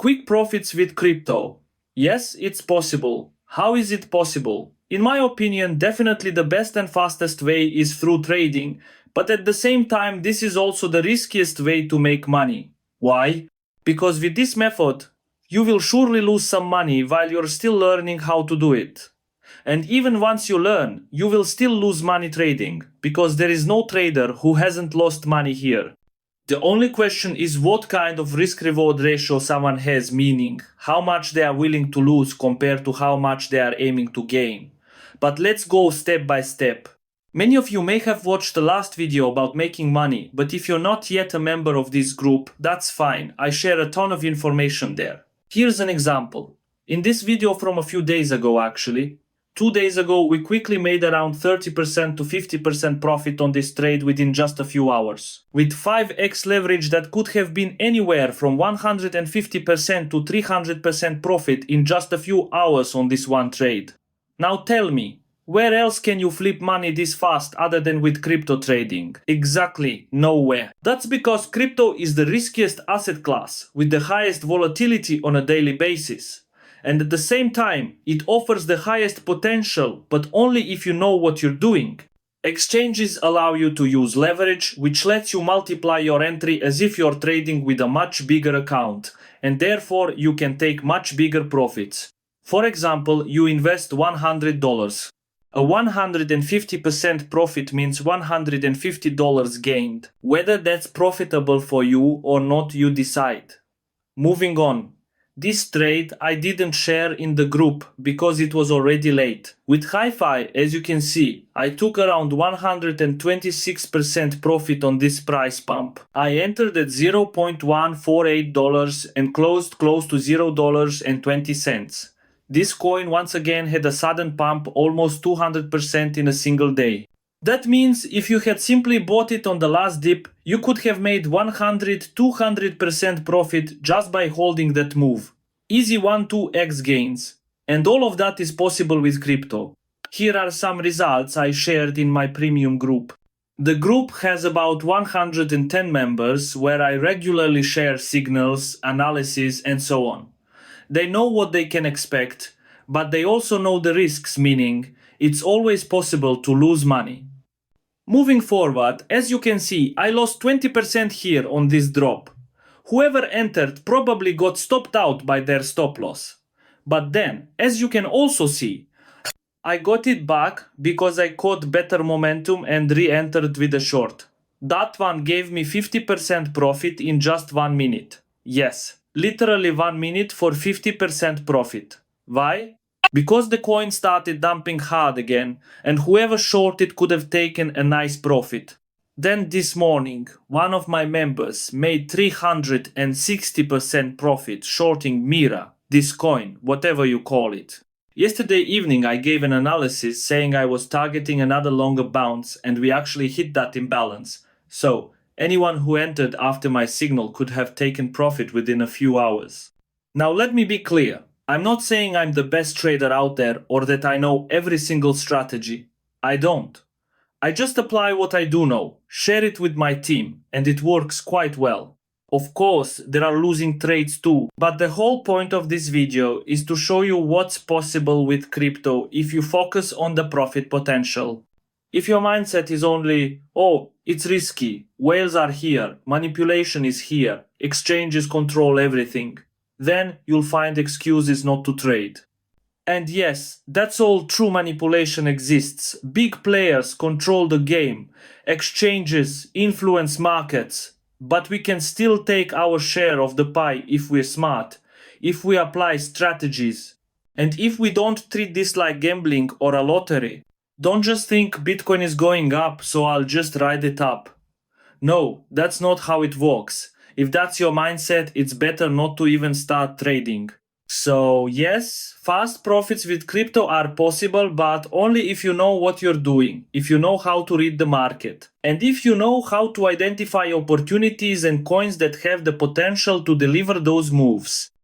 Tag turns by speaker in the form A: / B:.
A: Quick profits with crypto. Yes, it's possible. How is it possible? In my opinion, definitely the best and fastest way is through trading, but at the same time, this is also the riskiest way to make money. Why? Because with this method, you will surely lose some money while you're still learning how to do it. And even once you learn, you will still lose money trading, because there is no trader who hasn't lost money here. The only question is what kind of risk-reward ratio someone has, meaning how much they are willing to lose compared to how much they are aiming to gain. But let's go step by step. Many of you may have watched the last video about making money, but if you're not yet a member of this group, that's fine. I share a ton of information there. Here's an example. In this video from a few days ago actually, 2 days ago, we quickly made around 30% to 50% profit on this trade within just a few hours. With 5x leverage that could have been anywhere from 150% to 300% profit in just a few hours on this one trade. Now tell me, where else can you flip money this fast other than with crypto trading? Exactly, nowhere. That's because crypto is the riskiest asset class with the highest volatility on a daily basis. And at the same time, it offers the highest potential, but only if you know what you're doing. Exchanges allow you to use leverage, which lets you multiply your entry as if you're trading with a much bigger account, and therefore you can take much bigger profits. For example, you invest $100. A 150% profit means $150 gained. Whether that's profitable for you or not, you decide. Moving on. This trade I didn't share in the group because it was already late. With Hi-Fi, as you can see, I took around 126% profit on this price pump. I entered at $0.148 and closed close to $0.20. This coin once again had a sudden pump almost 200% in a single day. That means if you had simply bought it on the last dip, you could have made 100-200% profit just by holding that move. Easy 1-2x gains. And all of that is possible with crypto. Here are some results I shared in my premium group. The group has about 110 members where I regularly share signals, analysis, and so on. They know what they can expect, but they also know the risks, meaning it's always possible to lose money. Moving forward, as you can see, I lost 20% here on this drop. Whoever entered probably got stopped out by their stop loss. But then, as you can also see, I got it back because I caught better momentum and re-entered with a short. That one gave me 50% profit in just 1 minute. Yes, literally 1 minute for 50% profit. Why? Because the coin started dumping hard again, and whoever shorted could have taken a nice profit. Then this morning, one of my members made 360% profit shorting Mira, this coin, whatever you call it. Yesterday evening I gave an analysis saying I was targeting another longer bounce, and we actually hit that imbalance. So, anyone who entered after my signal could have taken profit within a few hours. Now let me be clear. I'm not saying I'm the best trader out there or that I know every single strategy. I don't. I just apply what I do know, share it with my team, and it works quite well. Of course, there are losing trades too, but the whole point of this video is to show you what's possible with crypto if you focus on the profit potential. If your mindset is only, oh, it's risky, whales are here, manipulation is here, exchanges control everything, then you'll find excuses not to trade. And yes, that's all true manipulation exists. Big players control the game, exchanges influence markets, but we can still take our share of the pie if we're smart, if we apply strategies, and if we don't treat this like gambling or a lottery. Don't just think Bitcoin is going up, so I'll just ride it up. No, that's not how it works. If that's your mindset, it's better not to even start trading. So yes, fast profits with crypto are possible, but only if you know what you're doing, if you know how to read the market, and if you know how to identify opportunities and coins that have the potential to deliver those moves.